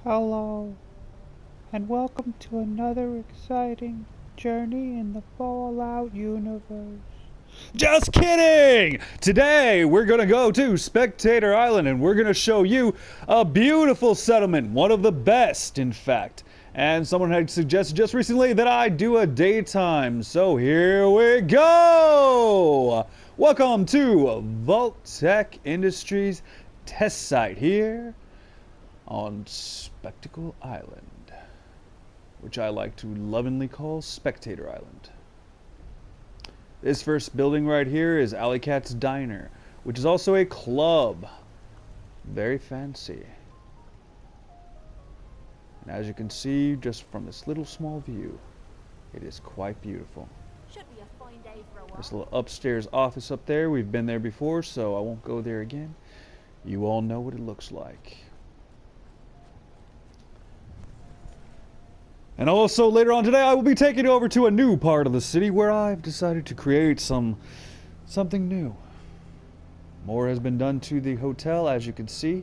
Hello, and welcome to another exciting journey in the Fallout universe. Just kidding! Today we're gonna go to Spectator Island and we're gonna show you a beautiful settlement, one of the best, in fact. And someone had suggested just recently that I do a daytime, so here we go! Welcome to Vault Tech Industries test site here on Spectacle Island, which I like to lovingly call Spectator Island. This first building right here is Alley Cat's Diner, which is also a club. Very fancy. And as you can see, just from this little small view, it is quite beautiful. Should be a fine day for a walk. This little upstairs office up there, we've been there before, so I won't go there again. You all know what it looks like. And also later on today, I will be taking you over to a new part of the city where I've decided to create something new. More has been done to the hotel, as you can see.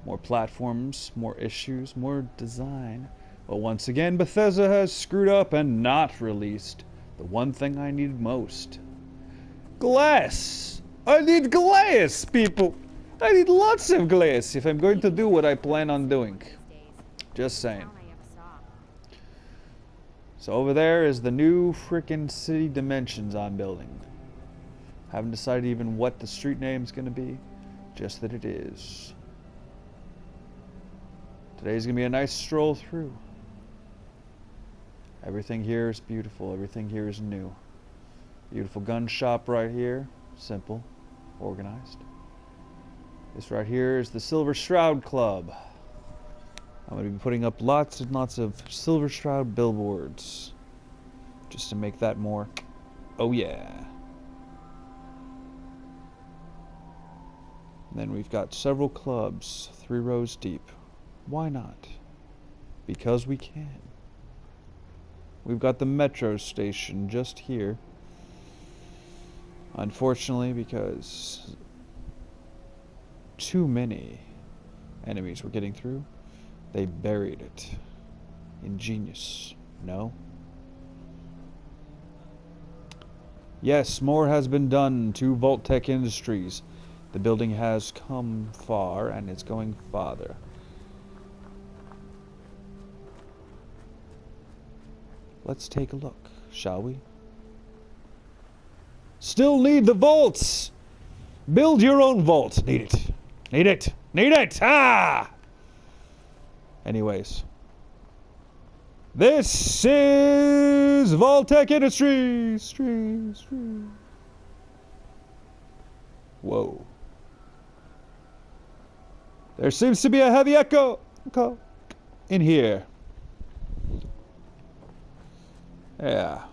More platforms, more issues, more design. But once again, Bethesda has screwed up and not released the one thing I needed most. Glass! I need glass, people! I need lots of glass if I'm going to do what I plan on doing. Just saying. So over there is the new frickin' city dimensions I'm building. Haven't decided even what the street name's gonna be, just that it is. Today's gonna be a nice stroll through. Everything here is beautiful, everything here is new. Beautiful gun shop right here, simple, organized. This right here is the Silver Shroud Club. I'm going to be putting up lots and lots of Silver Shroud billboards. Just to make that more, oh yeah. And then we've got several clubs, 3 rows deep. Why not? Because we can. We've got the metro station just here. Unfortunately, because too many enemies were getting through, they buried it. Ingenious, no? Yes, more has been done to Vault Tech Industries. The building has come far, and it's going farther. Let's take a look, shall we? Still need the vaults! Build your own vault. Need it. Need it. Need it! Ah! Anyways, this is Vault Tech Industries. Whoa. There seems to be a heavy echo in here. Yeah.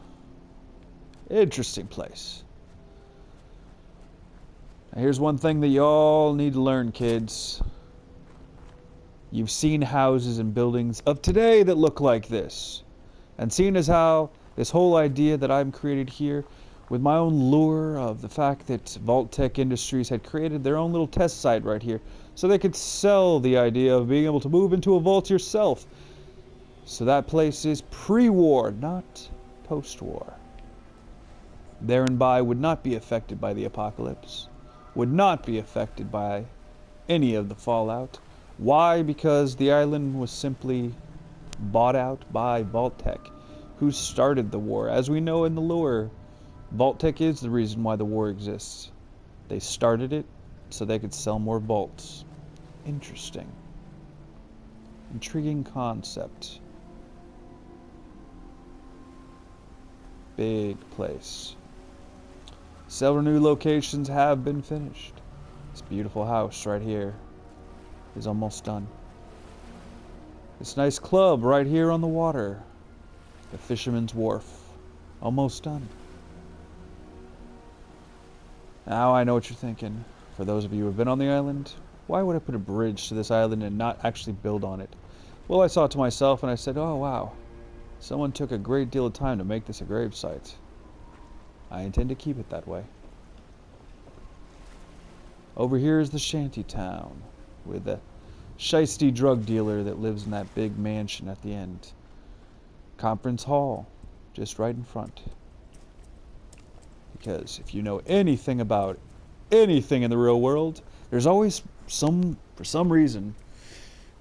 Interesting place. Now here's one thing that y'all need to learn, kids. You've seen houses and buildings of today that look like this. And seeing as how this whole idea that I've created here, with my own lure of the fact that Vault Tech Industries had created their own little test site right here, so they could sell the idea of being able to move into a vault yourself. So that place is pre-war, not post-war. Thereby would not be affected by the apocalypse, would not be affected by any of the fallout. Why? Because the island was simply bought out by Vault Tech, who started the war. As we know in the lore, Vault Tech is the reason why the war exists. They started it so they could sell more vaults. Interesting. Intriguing concept. Big place. Several new locations have been finished. This beautiful house right here is almost done. This nice club right here on the water, the Fisherman's Wharf, almost done. Now I know what you're thinking. For those of you who have been on the island, why would I put a bridge to this island and not actually build on it? Well, I saw it to myself and I said, oh wow, someone took a great deal of time to make this a gravesite. I intend to keep it that way. Over here is the shanty town with the Shiesty drug dealer that lives in that big mansion at the end. Conference hall, just right in front. Because if you know anything about anything in the real world, there's always for some reason,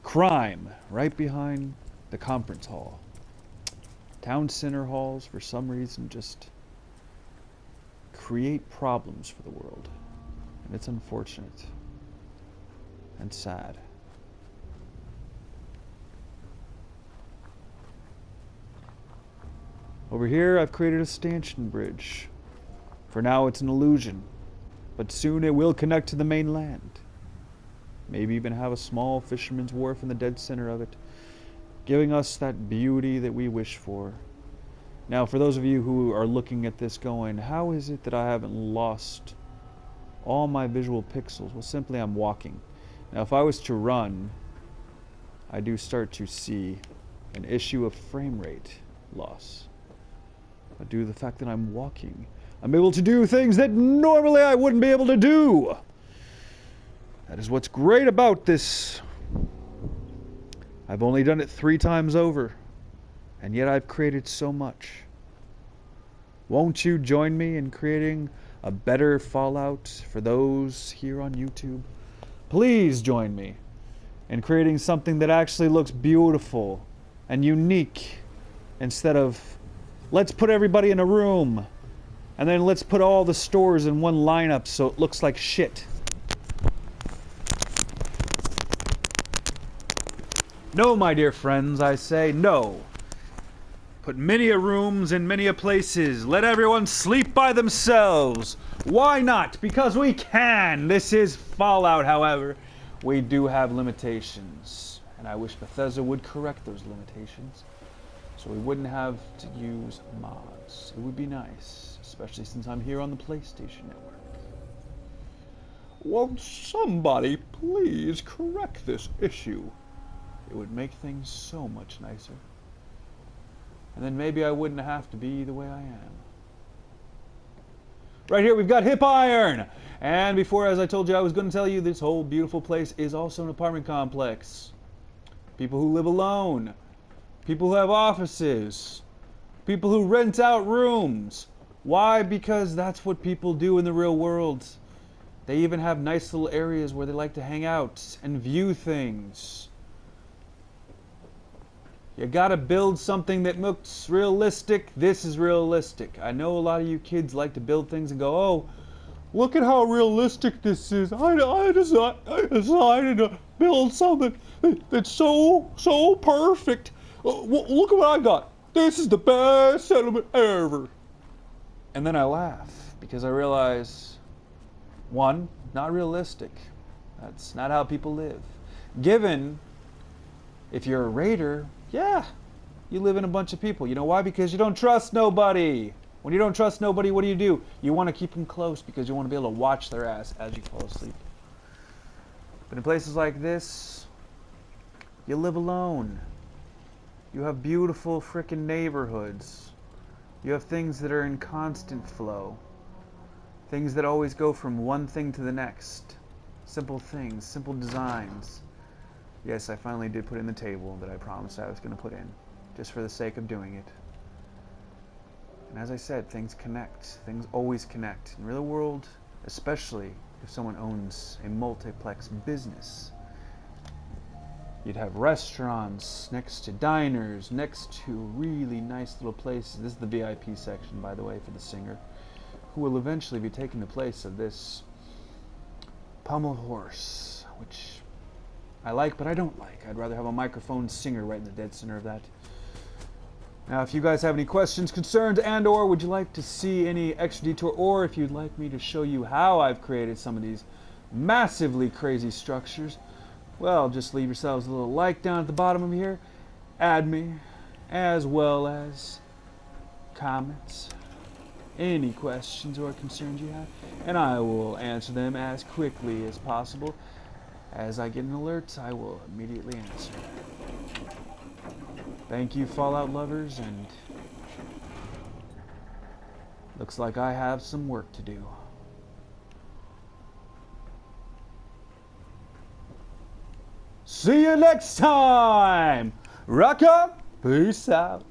crime right behind the conference hall. Town center halls, for some reason, just create problems for the world. And it's unfortunate and sad. Over here, I've created a stanchion bridge. For now, it's an illusion, but soon it will connect to the mainland. Maybe even have a small fisherman's wharf in the dead center of it, giving us that beauty that we wish for. Now, for those of you who are looking at this going, how is it that I haven't lost all my visual pixels? Well, simply I'm walking. Now, if I was to run, I do start to see an issue of frame rate loss. But due to the fact that I'm walking, I'm able to do things that normally I wouldn't be able to do. That is what's great about this. I've only done it 3 times over, and yet I've created so much. Won't you join me in creating a better Fallout for those here on YouTube? Please join me in creating something that actually looks beautiful and unique, instead of let's put everybody in a room and then let's put all the stores in one lineup so it looks like shit. No, my dear friends, I say no. Put many a rooms in many a places. Let everyone sleep by themselves. Why not? Because we can. This is Fallout, however. We do have limitations. And I wish Bethesda would correct those limitations, so we wouldn't have to use mods. It would be nice, especially since I'm here on the PlayStation Network. Won't somebody please correct this issue? It would make things so much nicer. And then maybe I wouldn't have to be the way I am. Right here we've got Hip Iron! And before, as I told you I was going to tell you, this whole beautiful place is also an apartment complex. People who live alone. People who have offices. People who rent out rooms. Why? Because that's what people do in the real world. They even have nice little areas where they like to hang out and view things. You gotta build something that looks realistic. This is realistic. I know a lot of you kids like to build things and go, oh, look at how realistic this is. I decided to build something that's so perfect. Look at what I got. This is the best settlement ever. And then I laugh because I realize, one, not realistic. That's not how people live. Given, if you're a raider, yeah, you live in a bunch of people. You know why? Because you don't trust nobody. When you don't trust nobody, what do? You want to keep them close because you want to be able to watch their ass as you fall asleep. But in places like this, you live alone. You have beautiful frickin' neighborhoods. You have things that are in constant flow. Things that always go from one thing to the next. Simple things, simple designs. Yes, I finally did put in the table that I promised I was going to put in, just for the sake of doing it. And as I said, things connect. Things always connect. In the real world, especially if someone owns a multiplex business, you'd have restaurants next to diners, next to really nice little places. This is the VIP section, by the way, for the singer, who will eventually be taking the place of this pommel horse, which I like, but I don't like. I'd rather have a microphone singer right in the dead center of that. Now, if you guys have any questions, concerns, and or would you like to see any extra detour, or if you'd like me to show you how I've created some of these massively crazy structures, well, just leave yourselves a little like down at the bottom of here. Add me, as well as comments, any questions or concerns you have, and I will answer them as quickly as possible. As I get an alert, I will immediately answer. Thank you, Fallout lovers, and looks like I have some work to do. See you next time. Rock on. Peace out.